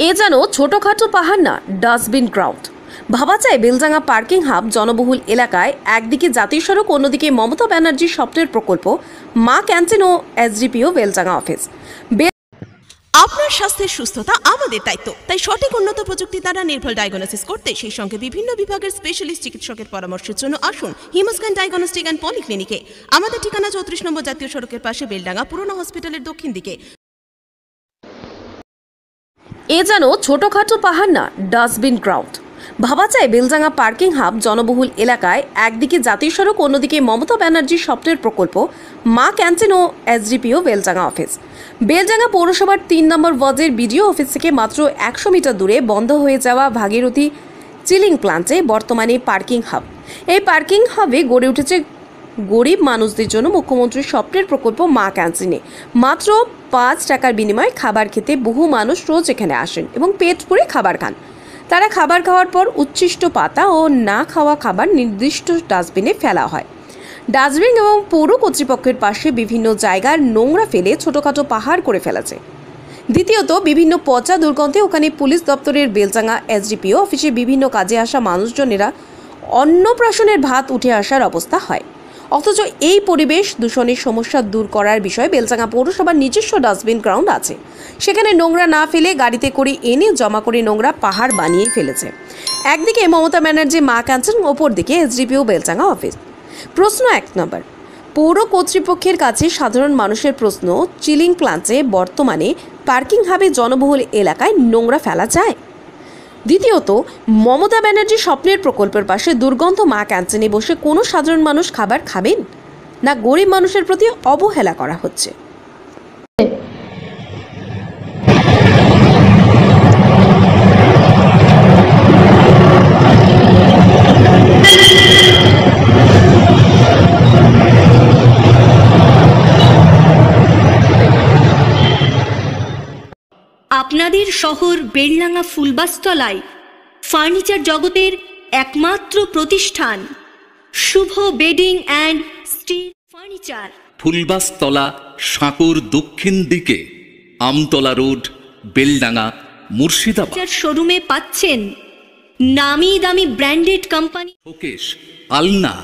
এ যেন ছোটখাটো পাহাড় না, ডাস্টবিন গ্রাউন্ড। ভাবা যায় বেলডাঙ্গা পার্কিং হাব জনবহুল এলাকায় একদিকে জাতীয় সড়ক, অন্যদিকে মমতা ব্যানার্জির স্বপ্নের প্রকল্প মা ক্যান্টিন ও এসডিপিও বেলডাঙ্গা অফিস। আপনার স্বাস্থ্যের সুস্থতা আমাদের দায়িত্ব, তাই সঠিক উন্নত প্রযুক্তি দ্বারা নির্ভুল ডায়াগনোসিস করতে সেই সঙ্গে বিভিন্ন বিভাগের স্পেশালিস্ট চিকিৎসকের পরামর্শের জন্য আসুন হিমোস্ক্যান ডায়াগনস্টিক অ্যান্ড পলিক্লিনিকে। আমাদের ঠিকানা 34 নম্বর জাতীয় সড়কের পাশে, বেলডাঙ্গা পুরনো হসপিটালের দক্ষিণ দিকে। এ যেন ছোটখাটো পাহাড় না, ডাস্টবিন গ্রাউন্ড। ভাবা যায় বেলডাঙ্গা পার্কিং হাব জনবহুল এলাকায় একদিকে জাতীয় সড়ক, অন্যদিকে মমতা ব্যানার্জির স্বপ্নের প্রকল্প মা ক্যান্টিন ও এসডিপিও বেলডাঙ্গা অফিস। বেলডাঙ্গা পৌরসভার 3 নম্বর ওয়ার্ডের বিডিও অফিস থেকে মাত্র 100 মিটার দূরে বন্ধ হয়ে যাওয়া ভাগীরথী চিলিং প্লান্টে বর্তমানে পার্কিং হাব। এই পার্কিং হাবে গড়ে উঠেছে গরিব মানুষদের জন্য মুখ্যমন্ত্রীর স্বপ্নের প্রকল্প মা ক্যান্টিনে। মাত্র 5 টাকার বিনিময়ে খাবার খেতে বহু মানুষ রোজ এখানে আসেন এবং পেট পুরে খাবার খান। তারা খাবার খাওয়ার পর উচ্ছিষ্ট পাতা ও না খাওয়া খাবার নির্দিষ্ট ডাস্টবিনে ফেলা হয়। ডাস্টবিন এবং পৌর কর্তৃপক্ষের পাশে বিভিন্ন জায়গার নোংরা ফেলে ছোটখাটো পাহাড় করে ফেলেছে। দ্বিতীয়ত, বিভিন্ন পচা দুর্গন্ধে ওখানে পুলিশ দপ্তরের বেলডাঙ্গা এসডিপিও অফিসে বিভিন্ন কাজে আসা মানুষজনেরা অন্নপ্রাশনের ভাত উঠে আসার অবস্থা হয়। অথচ এই পরিবেশ দূষণের সমস্যা দূর করার বিষয়ে বেলডাঙ্গা পৌরসভার নিজস্ব ডাস্টবিন গ্রাউন্ড আছে। সেখানে নোংরা না ফেলে গাড়িতে করে এনে জমা করে নোংরা পাহাড় বানিয়ে ফেলেছে। একদিকে মমতা ব্যানার্জি মা ক্যান্টিন, অপর দিকে এসডিপিও বেলডাঙ্গা অফিস। প্রশ্ন 1 নম্বর, পৌর কর্তৃপক্ষের কাছে সাধারণ মানুষের প্রশ্ন, চিলিং প্লান্টে বর্তমানে পার্কিং হাবে জনবহুল এলাকায় নোংরা ফেলা যায়? দ্বিতীয়ত, মমতা ব্যানার্জির স্বপ্নের প্রকল্পের পাশে দুর্গন্ধ মা ক্যান্টিনে বসে কোনো সাধারণ মানুষ খাবার খাবেন না গরিব মানুষের প্রতি অবহেলা করা হচ্ছে? আপনাদের শহর বেলডাঙ্গা ফুলবাসতলায় ফার্নিচার জগতের একমাত্র প্রতিষ্ঠান শুভ বেডিং অ্যান্ড স্টিল ফার্নিচার, ফুলবাসতলা, সাঁকুর দক্ষিণ দিকে, আমতলা রোড, বেলডাঙ্গা, মুর্শিদাবাদ। শোরুমে পাচ্ছেন নামি দামি ব্র্যান্ডেড কোম্পানি শোকেস, আলনা,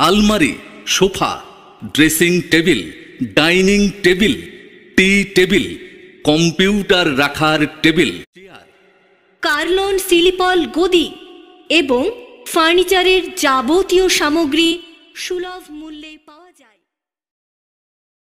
আলমারি, sofa, dressing table, dining table, tea table, computer রাখার টেবিল, কার্লন সিলিপল গদি এবং ফার্নিচারের যাবতীয় সামগ্রী সুলভ